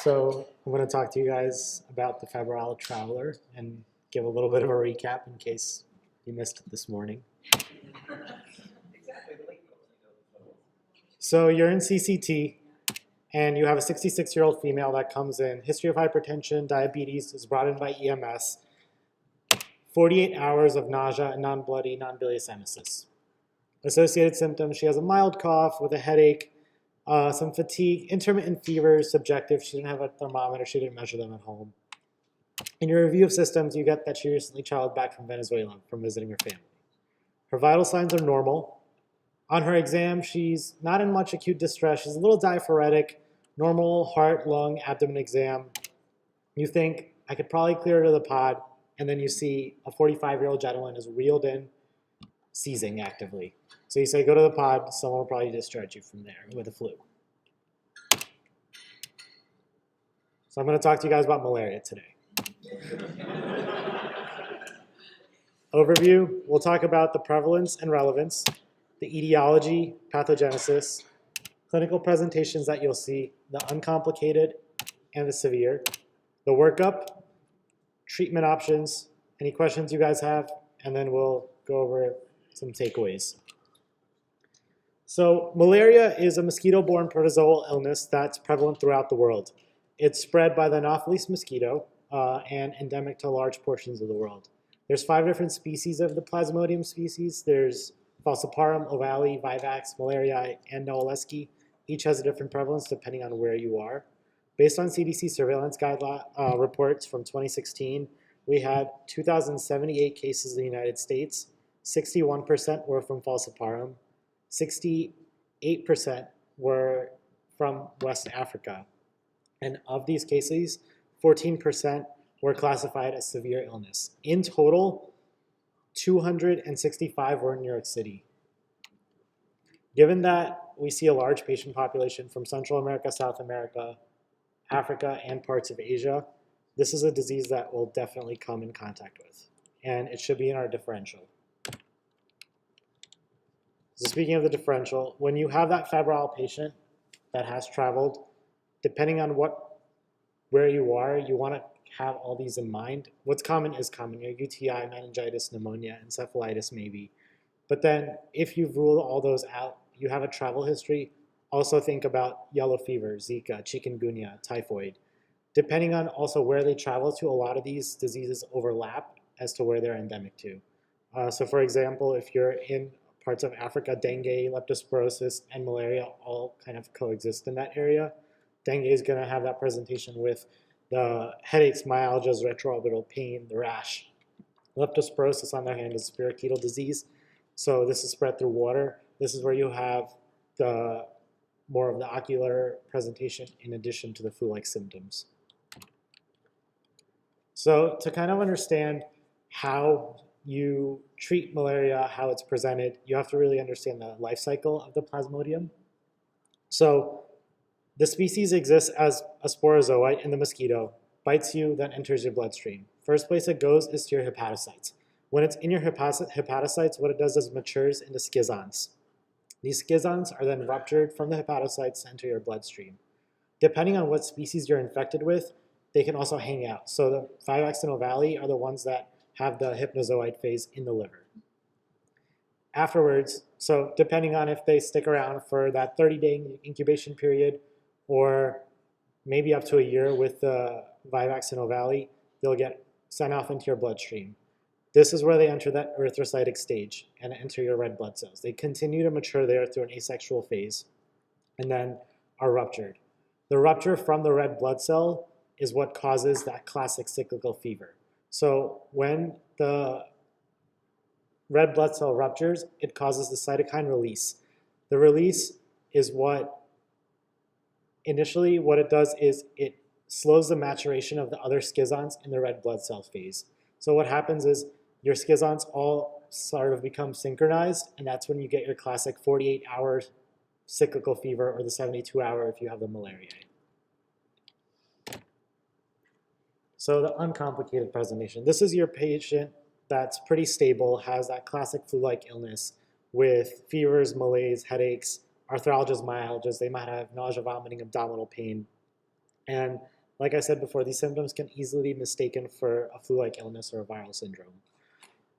So I'm going to talk to you guys about the Febrile traveler and give a little bit of a recap in case you missed it this morning. So you're in CCT and you have a 66-year-old female that comes in. History of hypertension, diabetes is brought in by EMS. 48 hours of nausea and non-bloody, non-bilious emesis. Associated symptoms, she has a mild cough with a headache, some fatigue, intermittent fever, subjective. She didn't have a thermometer. She didn't measure them at home. In your review of systems, you get that she recently traveled back from Venezuela from visiting her family. Her vital signs are normal. On her exam, she's not in much acute distress. She's a little diaphoretic, normal heart, lung, abdomen exam. You think, I could probably clear her to the pod, and then you see a 45-year-old gentleman is wheeled in, seizing actively. So you say, go to the pod, someone will probably discharge you from there with a flu. So I'm going to talk to you guys about malaria today. Overview, we'll talk about the prevalence and relevance, the etiology, pathogenesis, clinical presentations that you'll see, the uncomplicated and the severe, the workup, treatment options, any questions you guys have, and then we'll go over some takeaways. So malaria is a mosquito-borne protozoal illness that's prevalent throughout the world. It's spread by the Anopheles mosquito and endemic to large portions of the world. There's 5 different species of the Plasmodium species. There's Falciparum, ovale, vivax, malariae, and knowleski. Each has a different prevalence depending on where you are. Based on CDC surveillance guideline reports from 2016, we had 2,078 cases in the United States. 61% were from Falciparum. 68% were from West Africa. And of these cases, 14% were classified as severe illness. In total, 265 were in New York City. Given that we see a large patient population from Central America, South America, Africa, and parts of Asia, this is a disease that we'll definitely come in contact with, and it should be in our differential. So speaking of the differential, when you have that febrile patient that has traveled, depending on where you are, you want to have all these in mind. What's common is common. Your UTI, meningitis, pneumonia, encephalitis maybe. But then if you've ruled all those out, you have a travel history, also think about yellow fever, Zika, chikungunya, typhoid. Depending on also where they travel to, a lot of these diseases overlap as to where they're endemic to. So for example, if you're in parts of Africa, dengue, leptospirosis, and malaria all kind of coexist in that area. Dengue is going to have that presentation with the headaches, myalgias, retroorbital pain, the rash. Leptospirosis, on the other hand, is spirochetal disease. So this is spread through water. This is where you have more of the ocular presentation in addition to the flu-like symptoms. So to kind of understand how you treat malaria, how it's presented, you have to really understand the life cycle of the Plasmodium. So the species exists as a sporozoite in the mosquito, bites you, then enters your bloodstream. First place it goes is to your hepatocytes. When it's in your hepatocytes, what it does is matures into schizons. These schizons are then ruptured from the hepatocytes to enter your bloodstream. Depending on what species you're infected with, they can also hang out. So the vivax and ovale are the ones that have the hypnozoite phase in the liver. Afterwards, so depending on if they stick around for that 30-day incubation period or maybe up to a year with the vivax and ovale, they'll get sent off into your bloodstream. This is where they enter that erythrocytic stage and enter your red blood cells. They continue to mature there through an asexual phase and then are ruptured. The rupture from the red blood cell is what causes that classic cyclical fever. So when the red blood cell ruptures, it causes the cytokine release. The release is initially what it does is it slows the maturation of the other schizons in the red blood cell phase. So what happens is your schizons all sort of become synchronized, and that's when you get your classic 48-hour cyclical fever or the 72-hour if you have the malaria. So the uncomplicated presentation. This is your patient that's pretty stable, has that classic flu-like illness with fevers, malaise, headaches, arthralgias, myalgias. They might have nausea, vomiting, abdominal pain. And Like I said before, these symptoms can easily be mistaken for a flu-like illness or a viral syndrome.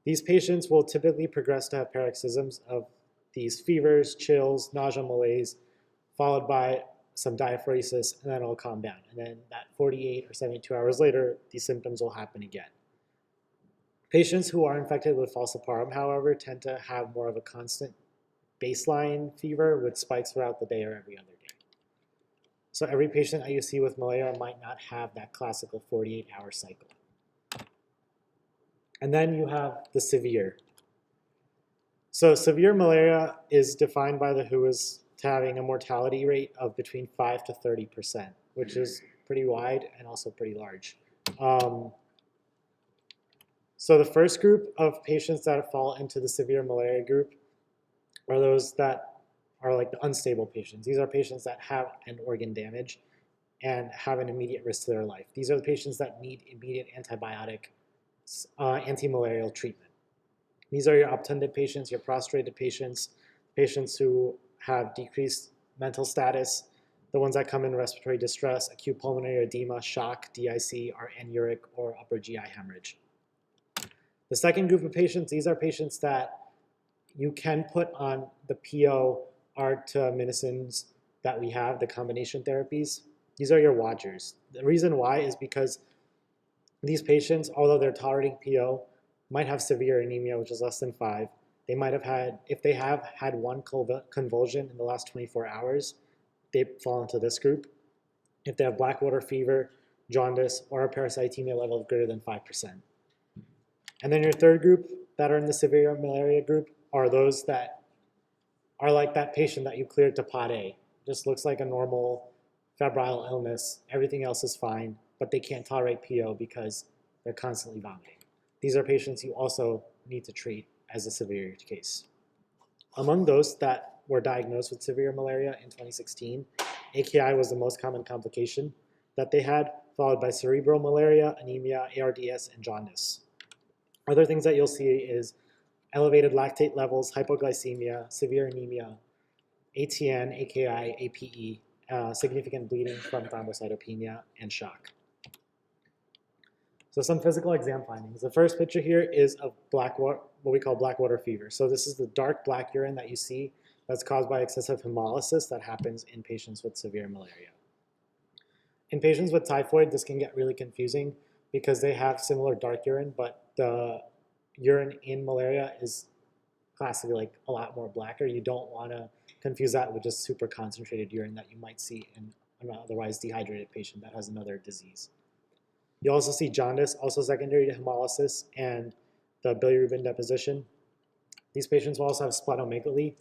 These patients will typically progress to have paroxysms of these fevers, chills, nausea, malaise, followed by some diaphoresis, and then it'll calm down. And then that 48 or 72 hours later, these symptoms will happen again. Patients who are infected with falciparum, however, tend to have more of a constant baseline fever with spikes throughout the day or every other day. So every patient that you see with malaria might not have that classical 48-hour cycle. And then you have the severe. So severe malaria is defined by the WHO as having a mortality rate of between 5 to 30%, which is pretty wide and also pretty large. So the first group of patients that fall into the severe malaria group are those that are like the unstable patients. These are patients that have an organ damage and have an immediate risk to their life. These are the patients that need immediate antibiotic anti-malarial treatment. These are your obtunded patients, your prostrated patients, patients who have decreased mental status, the ones that come in respiratory distress, acute pulmonary edema, shock, DIC, or anuric or upper GI hemorrhage. The second group of patients, these are patients that you can put on the PO artemisinin that we have, the combination therapies. These are your watchers. The reason why is because these patients, although they're tolerating PO, might have severe anemia, which is less than 5. They might have had, if they have had one convulsion in the last 24 hours, they fall into this group. If they have black water fever, jaundice, or a parasitemia level of greater than 5%. And then your third group that are in the severe malaria group are those that are like that patient that you cleared to Pod A. Just looks like a normal febrile illness. Everything else is fine, but they can't tolerate PO because they're constantly vomiting. These are patients you also need to treat as a severe case. Among those that were diagnosed with severe malaria in 2016, AKI was the most common complication that they had, followed by cerebral malaria, anemia, ARDS, and jaundice. Other things that you'll see is elevated lactate levels, hypoglycemia, severe anemia, ATN, AKI, APE, significant bleeding from thrombocytopenia, and shock. So some physical exam findings. The first picture here is of what we call black water fever. So this is the dark black urine that you see that's caused by excessive hemolysis that happens in patients with severe malaria. In patients with typhoid, this can get really confusing because they have similar dark urine, but the urine in malaria is classically like a lot more blacker. You don't want to confuse that with just super concentrated urine that you might see in an otherwise dehydrated patient that has another disease. You also see jaundice, also secondary to hemolysis and the bilirubin deposition. These patients will also have splenomegaly,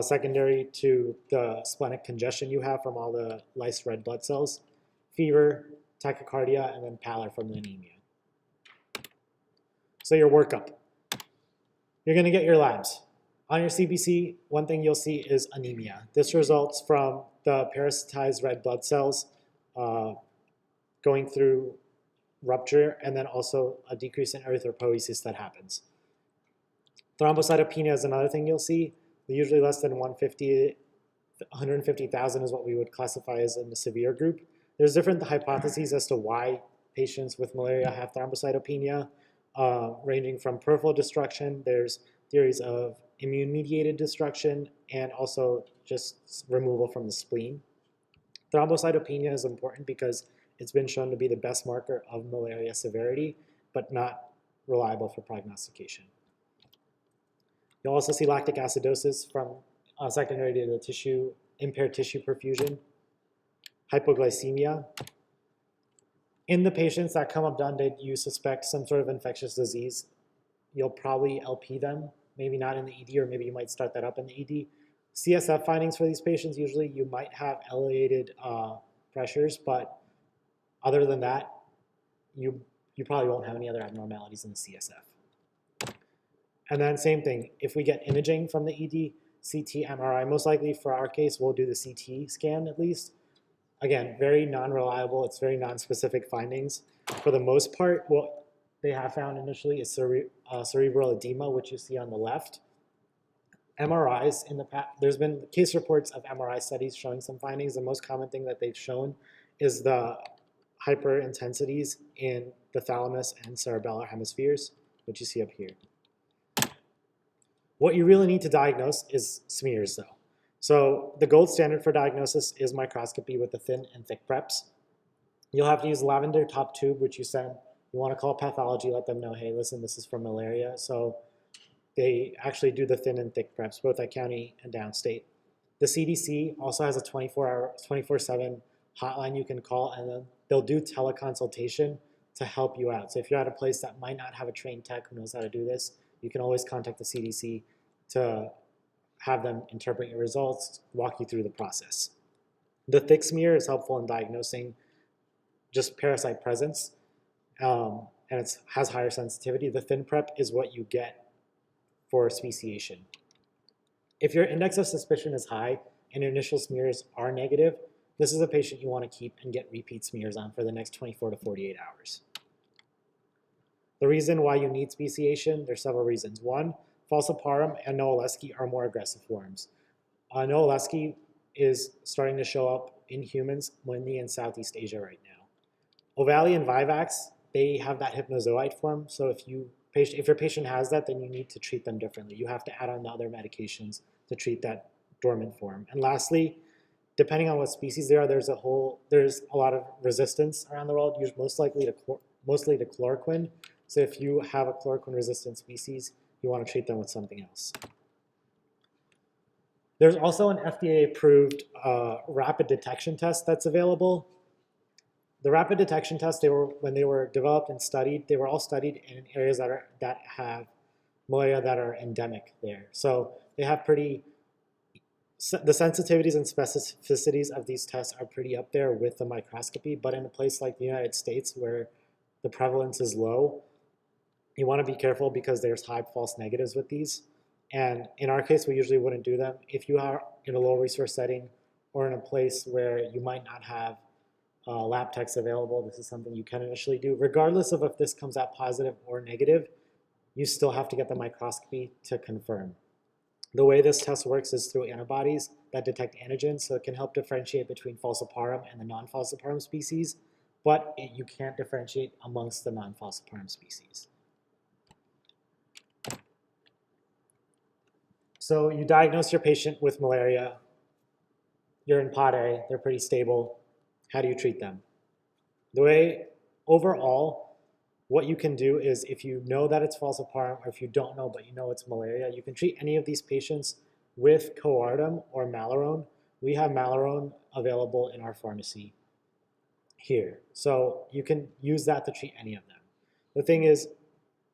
secondary to the splenic congestion you have from all the lysed red blood cells, fever, tachycardia, and then pallor from the anemia. So your workup. You're going to get your labs. On your CBC, one thing you'll see is anemia. This results from the parasitized red blood cells going through rupture and then also a decrease in erythropoiesis that happens. Thrombocytopenia is another thing you'll see. Usually less than 150,000 is what we would classify as in the severe group. There's different hypotheses as to why patients with malaria have thrombocytopenia, ranging from peripheral destruction. There's theories of immune-mediated destruction and also just removal from the spleen. Thrombocytopenia is important because it's been shown to be the best marker of malaria severity, but not reliable for prognostication. You'll also see lactic acidosis from secondary to the impaired tissue perfusion, hypoglycemia. In the patients that come abundant, you suspect some sort of infectious disease. You'll probably LP them, maybe not in the ED, or maybe you might start that up in the ED. CSF findings for these patients, usually you might have elevated pressures, but other than that, you probably won't have any other abnormalities in the CSF. And then same thing, if we get imaging from the ED, CT, MRI, most likely for our case, we'll do the CT scan at least. Again, very non-reliable, it's very non-specific findings. For the most part, what they have found initially is cerebral edema, which you see on the left. MRIs, in the past, there's been case reports of MRI studies showing some findings. The most common thing that they've shown is the hyperintensities in the thalamus and cerebellar hemispheres, which you see up here. What you really need to diagnose is smears, though. So the gold standard for diagnosis is microscopy with the thin and thick preps. You'll have to use lavender top tube, which you send. You want to call pathology, let them know, hey, listen, this is from malaria. So they actually do the thin and thick preps, both at county and downstate. The CDC also has a 24/7 hotline you can call, and then they'll do teleconsultation to help you out. So if you're at a place that might not have a trained tech who knows how to do this, you can always contact the CDC to have them interpret your results, walk you through the process. The thick smear is helpful in diagnosing just parasite presence, and it has higher sensitivity. The thin prep is what you get for speciation. If your index of suspicion is high and your initial smears are negative, this is a patient you want to keep and get repeat smears on for the next 24 to 48 hours. The reason why you need speciation, there's several reasons. One, falciparum and Nowoleski are more aggressive forms. Nowoleski is starting to show up in humans mainly in Southeast Asia right now. Ovale and Vivax, they have that hypnozoite form, so if your patient has that, then you need to treat them differently. You have to add on the other medications to treat that dormant form. And lastly, depending on what species they are, there's a lot of resistance around the world, mostly to chloroquine. So if you have a chloroquine-resistant species, you want to treat them with something else. There's also an FDA-approved rapid detection test that's available. The rapid detection tests, when they were developed and studied, they were all studied in areas that have malaria that are endemic there. So they have the sensitivities and specificities of these tests are pretty up there with the microscopy, but in a place like the United States where the prevalence is low, you want to be careful because there's high false negatives with these. And in our case, we usually wouldn't do them. If you are in a low resource setting or in a place where you might not have lab techs available, this is something you can initially do. Regardless of if this comes out positive or negative, you still have to get the microscopy to confirm. The way this test works is through antibodies that detect antigens, so it can help differentiate between falciparum and the non-falciparum species, but you can't differentiate amongst the non-falciparum species. So you diagnose your patient with malaria, you're in pod A, they're pretty stable. How do you treat them? The way, overall, what you can do is if you know that it's falciparum, or if you don't know but you know it's malaria, you can treat any of these patients with coartem or Malarone. We have Malarone available in our pharmacy here. So you can use that to treat any of them. The thing is,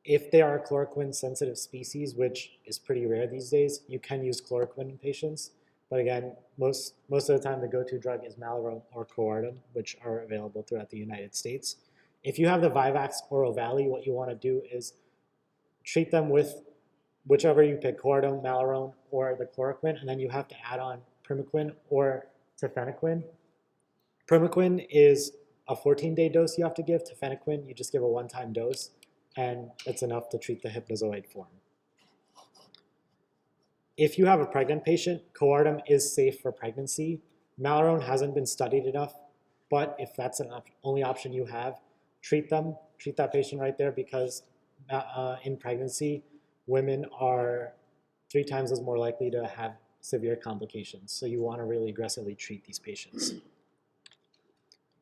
if they are a chloroquine-sensitive species, which is pretty rare these days, you can use chloroquine in patients. But again, most of the time, the go-to drug is Malarone or coartem, which are available throughout the United States. If you have the Vivax or Ovale, what you want to do is treat them with whichever you pick, coartem, Malarone, or the chloroquine, and then you have to add on primaquine or tefenaquine. Primaquine is a 14-day dose you have to give. Tefenaquine, you just give a one-time dose, and it's enough to treat the hypnozoite form. If you have a pregnant patient, coartem is safe for pregnancy. Malarone hasn't been studied enough, but if that's the only option you have, treat that patient right there, because in pregnancy, women are 3 times as more likely to have severe complications. So you want to really aggressively treat these patients.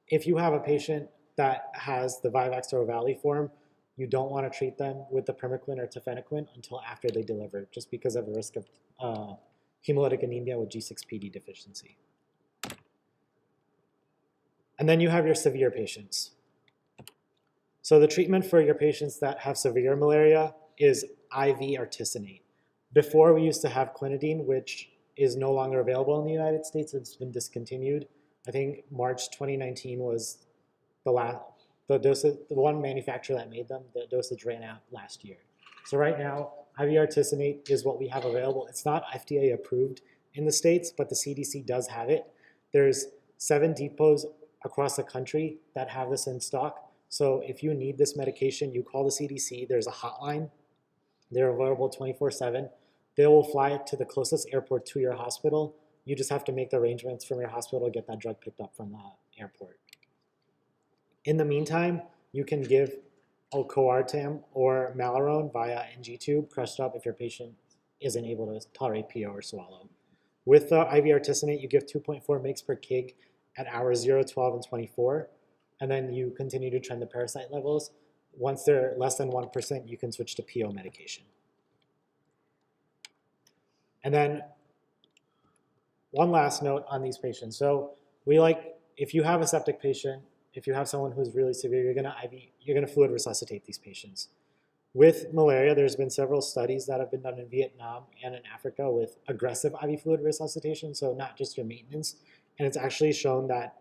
If you have a patient that has the Vivax or Ovale form, you don't want to treat them with the primaquine or tefenaquine until after they deliver, just because of the risk of hemolytic anemia with G6PD deficiency. And then you have your severe patients. So the treatment for your patients that have severe malaria is IV artesunate. Before, we used to have quinidine, which is no longer available in the United States. It's been discontinued. I think March 2019 was the one manufacturer that made them. The dosage ran out last year. So right now, IV artesunate is what we have available. It's not FDA approved in the States, but the CDC does have it. There's 7 depots across the country that have this in stock. So if you need this medication, you call the CDC. There's a hotline. They're available 24/7. They will fly it to the closest airport to your hospital. You just have to make the arrangements from your hospital to get that drug picked up from the airport. In the meantime, you can give coartem or Malarone via NG tube, crushed up if your patient isn't able to tolerate PO or swallow. With the IV artesunate, you give 2.4 mg per kg at hours 0, 12, and 24, and then you continue to trend the parasite levels. Once they're less than 1%, you can switch to PO medication. And then one last note on these patients. So if you have a septic patient, if you have someone who's really severe, you're gonna fluid resuscitate these patients. With malaria, there's been several studies that have been done in Vietnam and in Africa with aggressive IV fluid resuscitation, so not just your maintenance. And it's actually shown that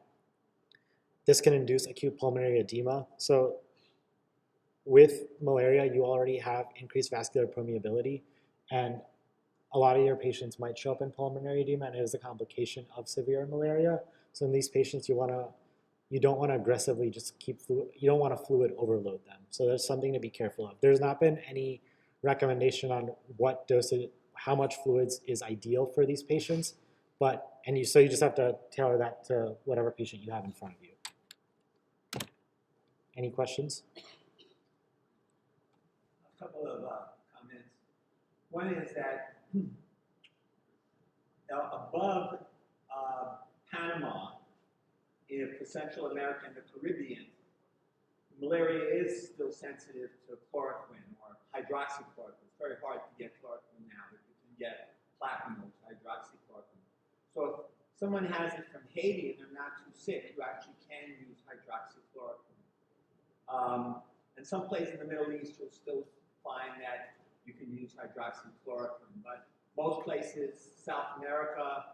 this can induce acute pulmonary edema. So with malaria, you already have increased vascular permeability, and a lot of your patients might show up in pulmonary edema, and it is a complication of severe malaria. So in these patients, you don't want to aggressively just keep fluid, you don't want to fluid overload them. So there's something to be careful of. There's not been any recommendation on what dosage, how much fluids is ideal for these patients, so you just have to tailor that to whatever patient you have in front of you. Any questions? A couple of comments. One is that above Panama, for Central America and the Caribbean, malaria is still sensitive to chloroquine or hydroxychloroquine. It's very hard to get chloroquine now, but you can get platinum or hydroxychloroquine. So if someone has it from Haiti and they're not too sick, you actually can use hydroxychloroquine. And some places in the Middle East, you'll still find that you can use hydroxychloroquine. But most places, South America,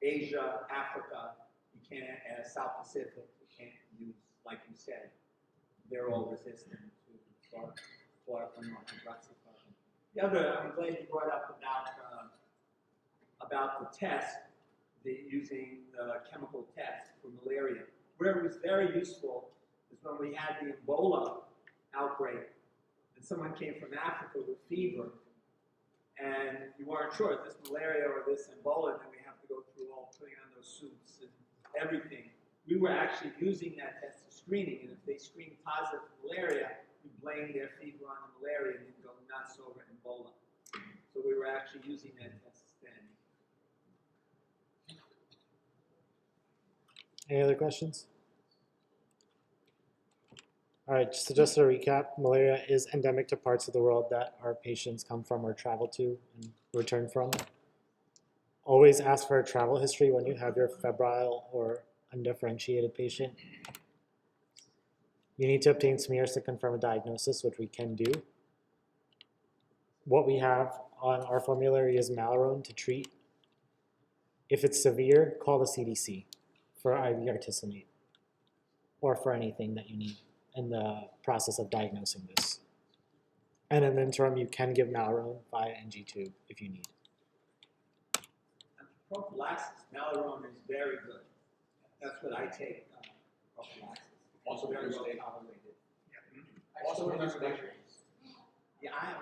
Asia, Africa, you can't, South Pacific, you can't use, like you said, they're all resistant to chloroquine or hydroxychloroquine. The other, I'm glad you brought up about the test, using the chemical test for malaria. Where it was very useful is when we had the Ebola outbreak, and someone came from Africa with fever, and you weren't sure, is this malaria or this Ebola, and then we have to go through all putting on those suits and everything. We were actually using that test for screening, and if they screened positive for malaria, we blamed their fever on the malaria and didn't go nuts over Ebola. So we were actually using that test then. Any other questions? All right, so just to recap, malaria is endemic to parts of the world that our patients come from or travel to and return from. Always ask for a travel history when you have your febrile or undifferentiated patient. You need to obtain smears to confirm a diagnosis, which we can do. What we have on our formulary is Malarone to treat. If it's severe, call the CDC for IV artesunate or for anything that you need in the process of diagnosing this. And in the interim, you can give Malarone via NG tube if you need. Prophylaxis, Malarone is very good. That's what I take, prophylaxis. Also very well stable. tolerated. Yeah. Also, Yeah, I